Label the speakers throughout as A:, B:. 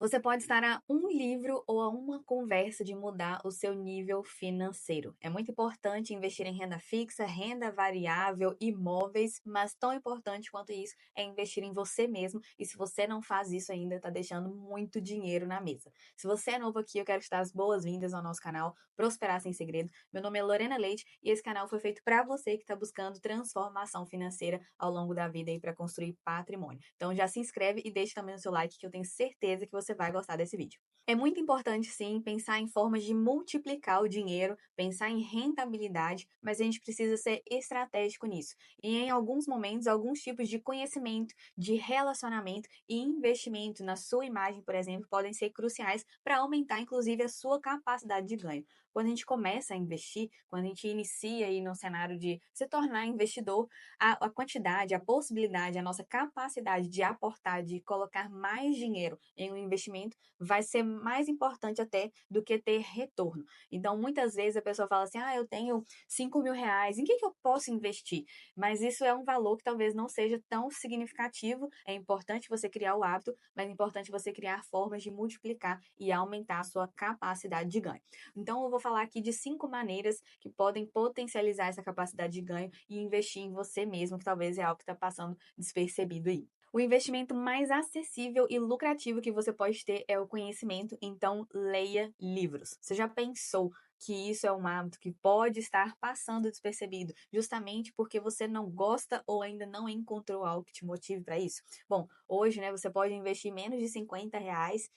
A: Você pode estar a um livro ou a uma conversa de mudar o seu nível financeiro. É muito importante investir em renda fixa, renda variável, imóveis, mas tão importante quanto isso é investir em você mesmo. E se você não faz isso ainda, está deixando muito dinheiro na mesa. Se você é novo aqui, eu quero te dar as boas-vindas ao nosso canal Prosperar Sem Segredo. Meu nome é Lorena Leite e esse canal foi feito para você que está buscando transformação financeira ao longo da vida aí para construir patrimônio. Então já se inscreve e deixa também o seu like que eu tenho certeza que você vai gostar desse vídeo. É muito importante, sim, pensar em formas de multiplicar o dinheiro, pensar em rentabilidade, mas a gente precisa ser estratégico nisso. E em alguns momentos, alguns tipos de conhecimento, de relacionamento e investimento na sua imagem, por exemplo, podem ser cruciais para aumentar, inclusive, a sua capacidade de ganho. Quando a gente começa a investir, quando a gente inicia aí no cenário de se tornar investidor, a quantidade, a possibilidade, a nossa capacidade de aportar, de colocar mais dinheiro em um investimento, vai ser mais importante até do que ter retorno. Então, muitas vezes a pessoa fala assim: ah, eu tenho R$ 5.000, em que eu posso investir? Mas isso é um valor que talvez não seja tão significativo. É importante você criar o hábito, mas é importante você criar formas de multiplicar e aumentar a sua capacidade de ganho. Então, eu vou falar aqui de 5 maneiras que podem potencializar essa capacidade de ganho e investir em você mesmo, que talvez é algo que está passando despercebido aí. O investimento mais acessível e lucrativo que você pode ter é o conhecimento, então leia livros. Você já pensou que isso é um hábito que pode estar passando despercebido, justamente porque você não gosta ou ainda não encontrou algo que te motive para isso? Bom, hoje, né, você pode investir menos de R$ 50,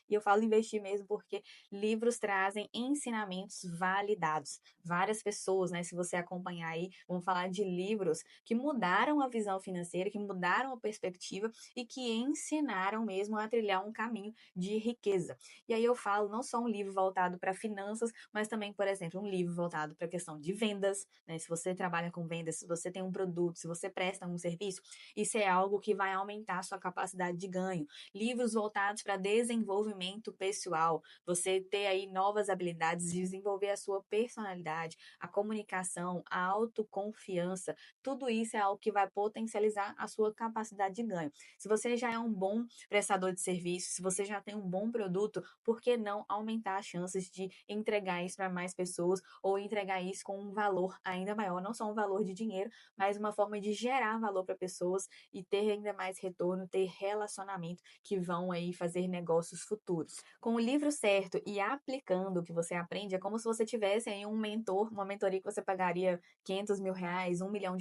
A: e eu falo investir mesmo porque livros trazem ensinamentos validados. Várias pessoas, né, se você acompanhar aí, vão falar de livros que mudaram a visão financeira, que mudaram a perspectiva e que ensinaram mesmo a trilhar um caminho de riqueza. E aí eu falo não só um livro voltado para finanças, mas também, por exemplo, um livro voltado para a questão de vendas, né? Se você trabalha com vendas, se você tem um produto, se você presta um serviço, isso é algo que vai aumentar a sua capacidade de ganho. Livros voltados para desenvolvimento pessoal, você ter aí novas habilidades, desenvolver a sua personalidade, a comunicação, a autoconfiança, tudo isso é algo que vai potencializar a sua capacidade de ganho. Se você já é um bom prestador de serviço, se você já tem um bom produto, por que não aumentar as chances de entregar isso para mais pessoas ou entregar isso com um valor ainda maior, não só um valor de dinheiro, mas uma forma de gerar valor para pessoas e ter ainda mais retorno, ter relacionamento que vão aí fazer negócios futuros. Com o livro certo e aplicando o que você aprende, é como se você tivesse aí um mentor, uma mentoria que você pagaria R$ 500.000, R$ 1 milhão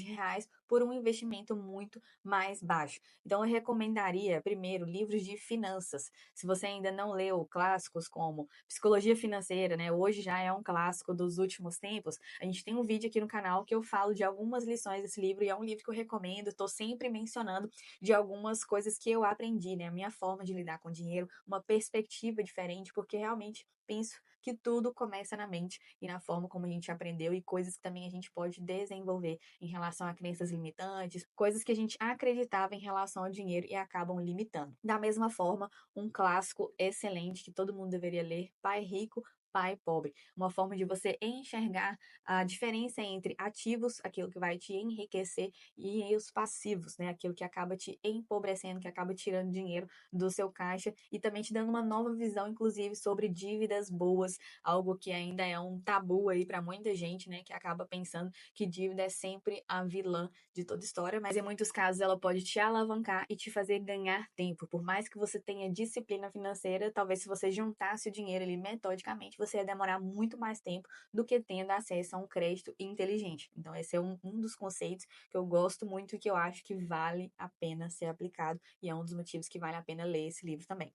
A: por um investimento muito mais baixo. Então, eu recomendaria, primeiro, livros de finanças. Se você ainda não leu clássicos como Psicologia Financeira, né? Hoje já é um clássico dos últimos tempos. A gente tem um vídeo aqui no canal que eu falo de algumas lições desse livro, e é um livro que eu recomendo, estou sempre mencionando de algumas coisas que eu aprendi, né? A minha forma de lidar com dinheiro, uma perspectiva diferente, porque realmente penso que tudo começa na mente e na forma como a gente aprendeu e coisas que também a gente pode desenvolver em relação a crenças limitantes, coisas que a gente acreditava em relação ao dinheiro e acabam limitando. Da mesma forma, um clássico excelente que todo mundo deveria ler, Pai Rico, Pai Pobre. Uma forma de você enxergar a diferença entre ativos, aquilo que vai te enriquecer, e os passivos, né? Aquilo que acaba te empobrecendo, que acaba tirando dinheiro do seu caixa e também te dando uma nova visão, inclusive, sobre dívidas boas, algo que ainda é um tabu aí para muita gente, né? Que acaba pensando que dívida é sempre a vilã de toda história, mas em muitos casos ela pode te alavancar e te fazer ganhar tempo. Por mais que você tenha disciplina financeira, talvez se você juntasse o dinheiro ali metodicamente, você ia demorar muito mais tempo do que tendo acesso a um crédito inteligente. Então, esse é um dos conceitos que eu gosto muito e que eu acho que vale a pena ser aplicado, e é um dos motivos que vale a pena ler esse livro também.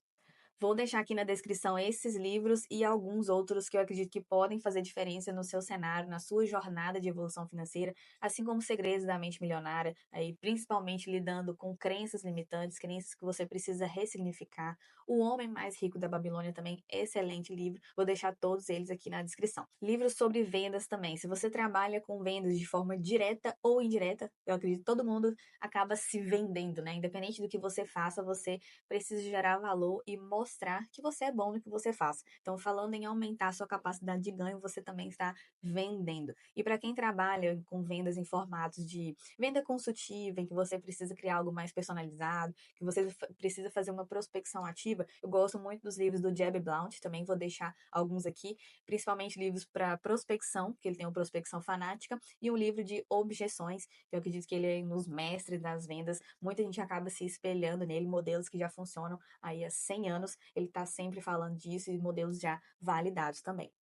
A: Vou deixar aqui na descrição esses livros e alguns outros que eu acredito que podem fazer diferença no seu cenário, na sua jornada de evolução financeira, assim como Segredos da Mente Milionária, aí principalmente lidando com crenças limitantes, crenças que você precisa ressignificar. O Homem Mais Rico da Babilônia também, excelente livro. Vou deixar todos eles aqui na descrição. Livros sobre vendas também. Se você trabalha com vendas de forma direta ou indireta, eu acredito que todo mundo acaba se vendendo, né? Independente do que você faça, você precisa gerar valor e mostrar mostrar que você é bom no que você faz. Então, falando em aumentar a sua capacidade de ganho, você também está vendendo. E para quem trabalha com vendas em formatos de venda consultiva, em que você precisa criar algo mais personalizado, que você precisa fazer uma prospecção ativa, eu gosto muito dos livros do Jeb Blount, também vou deixar alguns aqui, principalmente livros para prospecção, que ele tem uma prospecção fanática, e um livro de objeções, que eu acredito que ele é um dos mestres das vendas. Muita gente acaba se espelhando nele, modelos que já funcionam aí há 100 anos, ele está sempre falando disso e modelos já validados também.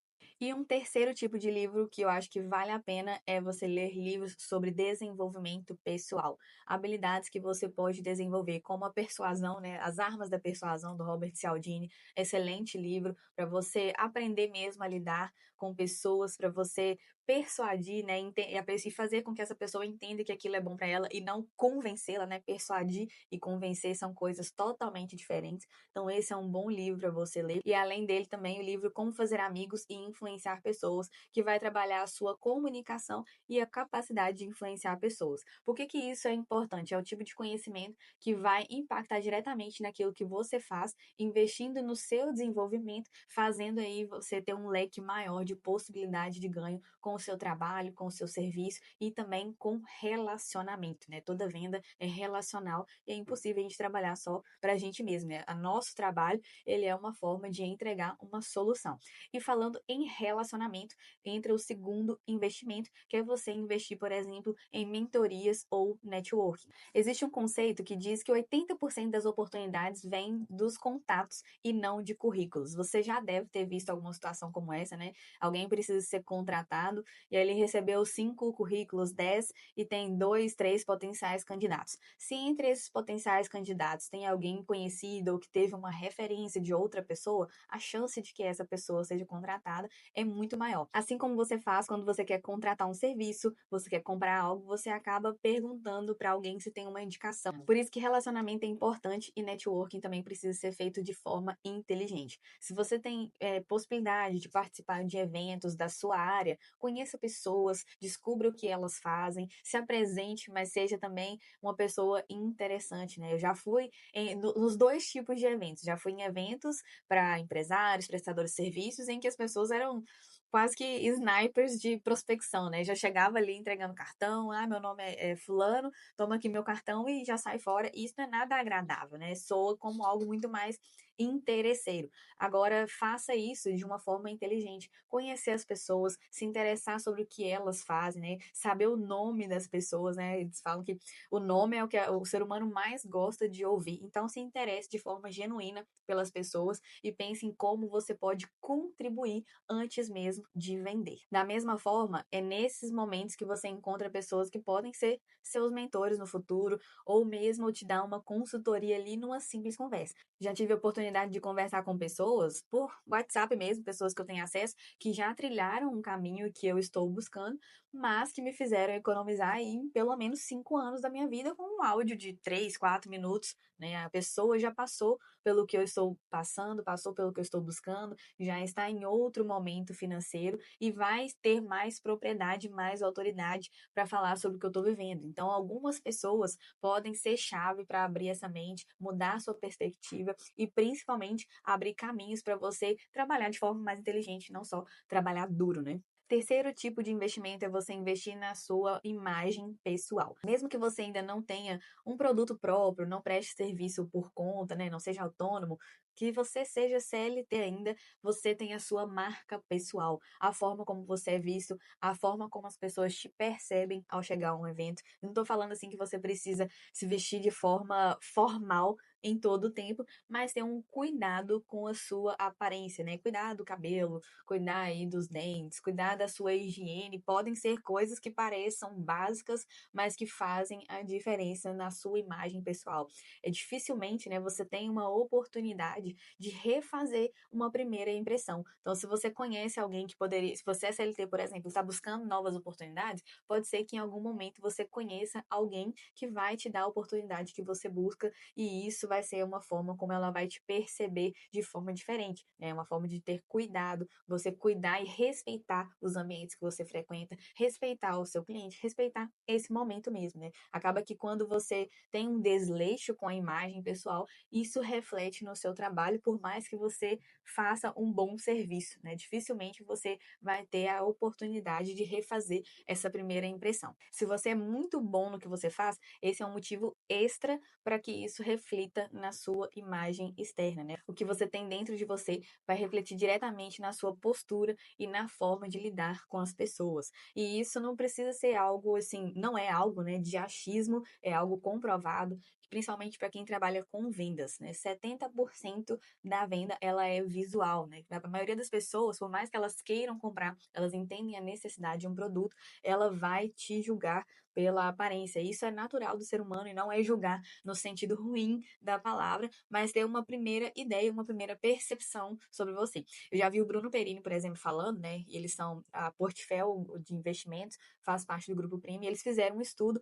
A: E um terceiro tipo de livro que eu acho que vale a pena é você ler livros sobre desenvolvimento pessoal. Habilidades que você pode desenvolver, como a persuasão, né? As Armas da Persuasão, do Robert Cialdini. Excelente livro para você aprender mesmo a lidar com pessoas, para você persuadir, né? E fazer com que essa pessoa entenda que aquilo é bom para ela e não convencê-la, né? Persuadir e convencer são coisas totalmente diferentes. Então, esse é um bom livro para você ler. E além dele, também o livro Como Fazer Amigos e Influenciar Pessoas, que vai trabalhar a sua comunicação e a capacidade de influenciar pessoas. Por que que isso é importante? É o tipo de conhecimento que vai impactar diretamente naquilo que você faz, investindo no seu desenvolvimento, fazendo aí você ter um leque maior de possibilidade de ganho com o seu trabalho, com o seu serviço e também com relacionamento, né? Toda venda é relacional e é impossível a gente trabalhar só para a gente mesmo, né? O nosso trabalho, ele é uma forma de entregar uma solução. E falando em relacionamento, entra o segundo investimento, que é você investir, por exemplo, em mentorias ou networking. Existe um conceito que diz que 80% das oportunidades vêm dos contatos e não de currículos. Você já deve ter visto alguma situação como essa, né? Alguém precisa ser contratado e aí ele recebeu 5 currículos, 10 e tem 2, 3 potenciais candidatos. Se entre esses potenciais candidatos tem alguém conhecido ou que teve uma referência de outra pessoa, a chance de que essa pessoa seja contratada é muito maior. Assim como você faz quando você quer contratar um serviço, você quer comprar algo, você acaba perguntando para alguém se tem uma indicação. Por isso que relacionamento é importante e networking também precisa ser feito de forma inteligente. Se você tem possibilidade de participar de eventos da sua área, conheça pessoas, descubra o que elas fazem, se apresente, mas seja também uma pessoa interessante, né? Eu já fui nos dois tipos de eventos. Já fui em eventos para empresários, prestadores de serviços, em que as pessoas eram quase que snipers de prospecção, né? Já chegava ali entregando cartão, meu nome é fulano, toma aqui meu cartão e já sai fora. E isso não é nada agradável, né? Soa como algo muito mais interesseiro. Agora, faça isso de uma forma inteligente. Conhecer as pessoas, se interessar sobre o que elas fazem, né? Saber o nome das pessoas, né? Eles falam que o nome é o que o ser humano mais gosta de ouvir. Então, se interesse de forma genuína pelas pessoas e pense em como você pode contribuir antes mesmo de vender. Da mesma forma, é nesses momentos que você encontra pessoas que podem ser seus mentores no futuro ou mesmo te dar uma consultoria ali numa simples conversa. Já tive a oportunidade de conversar com pessoas por WhatsApp mesmo, pessoas que eu tenho acesso, que já trilharam um caminho que eu estou buscando, mas que me fizeram economizar em pelo menos 5 anos da minha vida com um áudio de 3, 4 minutos, né? A pessoa já passou pelo que eu estou passando, passou pelo que eu estou buscando, já está em outro momento financeiro e vai ter mais propriedade, mais autoridade para falar sobre o que eu estou vivendo. Então, algumas pessoas podem ser chave para abrir essa mente, mudar a sua perspectiva e principalmente abrir caminhos para você trabalhar de forma mais inteligente, não só trabalhar duro, né? Terceiro tipo de investimento é você investir na sua imagem pessoal. Mesmo que você ainda não tenha um produto próprio, não preste serviço por conta, né, não seja autônomo, que você seja CLT ainda, você tem a sua marca pessoal, a forma como você é visto, a forma como as pessoas te percebem ao chegar a um evento. Não estou falando assim que você precisa se vestir de forma formal em todo o tempo, mas ter um cuidado com a sua aparência, né? Cuidar do cabelo, cuidar aí dos dentes, cuidar da sua higiene, podem ser coisas que pareçam básicas, mas que fazem a diferença na sua imagem pessoal. É dificilmente, né, você tem uma oportunidade de refazer uma primeira impressão. Então, se você conhece alguém que poderia, se você é CLT, por exemplo, está buscando novas oportunidades, pode ser que em algum momento você conheça alguém que vai te dar a oportunidade que você busca e isso vai ser uma forma como ela vai te perceber de forma diferente, né? Uma forma de ter cuidado, você cuidar e respeitar os ambientes que você frequenta, respeitar o seu cliente, respeitar esse momento mesmo, né? Acaba que quando você tem um desleixo com a imagem pessoal, isso reflete no seu trabalho, por mais que você faça um bom serviço, né? Dificilmente você vai ter a oportunidade de refazer essa primeira impressão. Se você é muito bom no que você faz, esse é um motivo extra para que isso reflita na sua imagem externa, né? O que você tem dentro de você vai refletir diretamente na sua postura e na forma de lidar com as pessoas. E isso não precisa ser algo assim, não é algo, né, de achismo, é algo comprovado, principalmente para quem trabalha com vendas, né? 70% da venda ela é visual, né? A maioria das pessoas, por mais que elas queiram comprar, elas entendem a necessidade de um produto, ela vai te julgar pela aparência. Isso é natural do ser humano e não é julgar no sentido ruim da palavra, mas ter uma primeira ideia, uma primeira percepção sobre você. Eu já vi o Bruno Perini, por exemplo, falando, né? Eles são a Portfel de investimentos, faz parte do Grupo Prime, e eles fizeram um estudo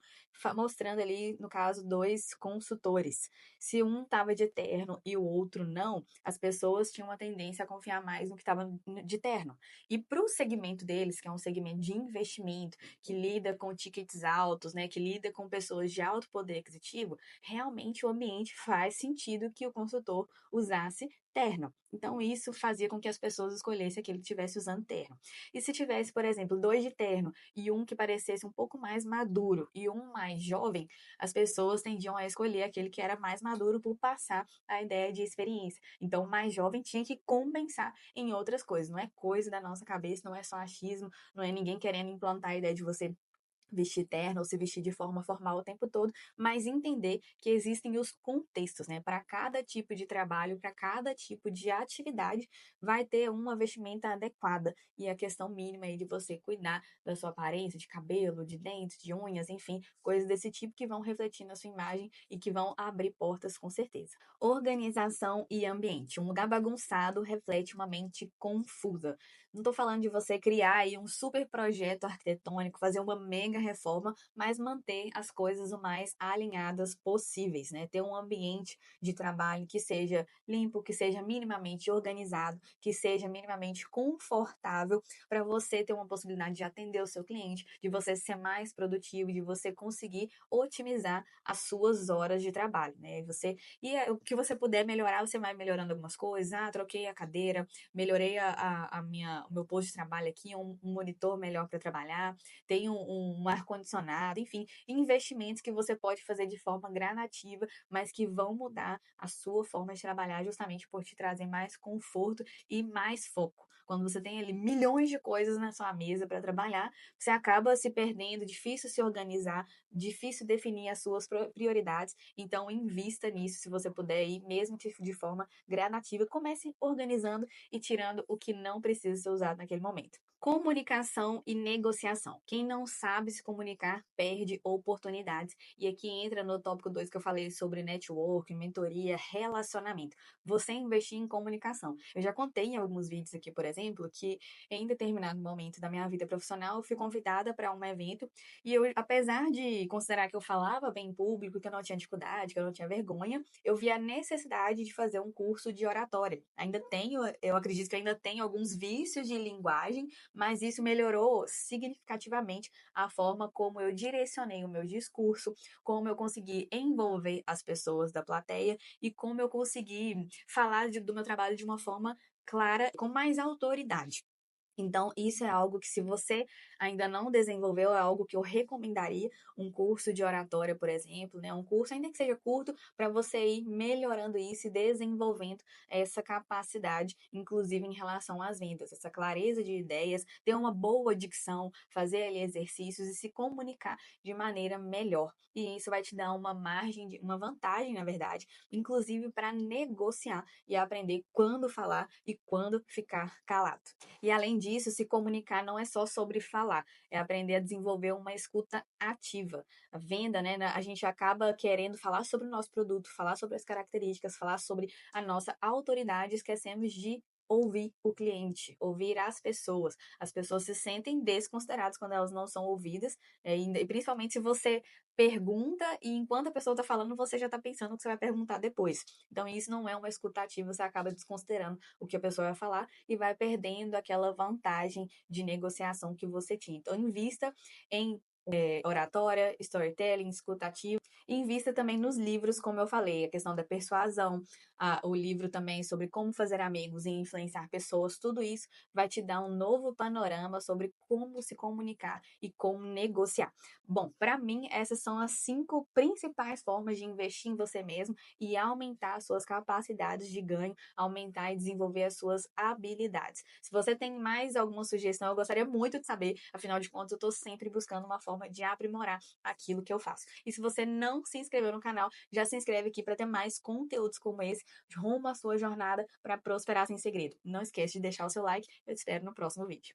A: mostrando ali, no caso, dois consultores. Se um estava de terno e o outro não, as pessoas tinham uma tendência a confiar mais no que estava de terno. E para o segmento deles, que é um segmento de investimento, que lida com tickets altos, né, que lida com pessoas de alto poder aquisitivo, realmente o ambiente faz sentido que o consultor usasse terno. Então, isso fazia com que as pessoas escolhessem aquele que estivesse usando terno. E se tivesse, por exemplo, dois de terno e um que parecesse um pouco mais maduro e um mais jovem, as pessoas tendiam a escolher aquele que era mais maduro por passar a ideia de experiência. Então, o mais jovem tinha que compensar em outras coisas. Não é coisa da nossa cabeça, não é só achismo, não é ninguém querendo implantar a ideia de você vestir terno ou se vestir de forma formal o tempo todo, mas entender que existem os contextos, né? Para cada tipo de trabalho, para cada tipo de atividade, vai ter uma vestimenta adequada. E a questão mínima aí de você cuidar da sua aparência, de cabelo, de dentes, de unhas, enfim, coisas desse tipo que vão refletir na sua imagem e que vão abrir portas com certeza. Organização e ambiente. Um lugar bagunçado reflete uma mente confusa. Não estou falando de você criar aí um super projeto arquitetônico, fazer uma mega reforma, mas manter as coisas o mais alinhadas possíveis, né? Ter um ambiente de trabalho que seja limpo, que seja minimamente organizado, que seja minimamente confortável para você ter uma possibilidade de atender o seu cliente, de você ser mais produtivo, de você conseguir otimizar as suas horas de trabalho, né? O que você puder melhorar, você vai melhorando algumas coisas. Ah, troquei a cadeira, melhorei o meu posto de trabalho aqui, um monitor melhor para trabalhar, tem um ar-condicionado, enfim, investimentos que você pode fazer de forma gradativa, mas que vão mudar a sua forma de trabalhar justamente por te trazer mais conforto e mais foco. Quando você tem ali milhões de coisas na sua mesa para trabalhar, você acaba se perdendo, difícil se organizar, difícil definir as suas prioridades. Então, invista nisso se você puder ir, mesmo que de forma gradativa. Comece organizando e tirando o que não precisa ser usado naquele momento. Comunicação e negociação. Quem não sabe se comunicar perde oportunidades. E aqui entra no tópico 2 que eu falei sobre network, mentoria, relacionamento. Você investir em comunicação. Eu já contei em alguns vídeos aqui, por exemplo, que em determinado momento da minha vida profissional eu fui convidada para um evento e eu, apesar de considerar que eu falava bem em público, que eu não tinha dificuldade, que eu não tinha vergonha, eu vi a necessidade de fazer um curso de oratória. Ainda tenho, eu acredito que ainda tenho alguns vícios de linguagem, mas isso melhorou significativamente a forma como eu direcionei o meu discurso, como eu consegui envolver as pessoas da plateia e como eu consegui falar do meu trabalho de uma forma clara, com mais autoridade. Então, isso é algo que, se você ainda não desenvolveu, é algo que eu recomendaria, um curso de oratória, por exemplo, né? Um curso, ainda que seja curto, para você ir melhorando isso e desenvolvendo essa capacidade, inclusive em relação às vendas, essa clareza de ideias, ter uma boa dicção, fazer ali exercícios e se comunicar de maneira melhor. E isso vai te dar uma margem, uma vantagem, na verdade, inclusive para negociar e aprender quando falar e quando ficar calado. E além disso, se comunicar não é só sobre falar, é aprender a desenvolver uma escuta ativa. A venda, né? A gente acaba querendo falar sobre o nosso produto, falar sobre as características, falar sobre a nossa autoridade, esquecemos de ouvir o cliente, ouvir as pessoas. As pessoas se sentem desconsideradas quando elas não são ouvidas, e principalmente se você pergunta e enquanto a pessoa está falando, você já está pensando o que você vai perguntar depois. Então, isso não é uma escuta ativa, você acaba desconsiderando o que a pessoa vai falar e vai perdendo aquela vantagem de negociação que você tinha. Então, invista em oratória, storytelling, escutativa, e invista também nos livros, como eu falei, a questão da persuasão, o livro também sobre como fazer amigos e influenciar pessoas, tudo isso vai te dar um novo panorama sobre como se comunicar e como negociar. Bom, para mim, essas são as 5 principais formas de investir em você mesmo e aumentar as suas capacidades de ganho, aumentar e desenvolver as suas habilidades. Se você tem mais alguma sugestão, eu gostaria muito de saber, afinal de contas, eu estou sempre buscando uma forma de aprimorar aquilo que eu faço. E se você não se inscreveu no canal, já se inscreve aqui para ter mais conteúdos como esse, rumo à sua jornada para prosperar sem segredo. Não esquece de deixar o seu like, eu te espero no próximo vídeo.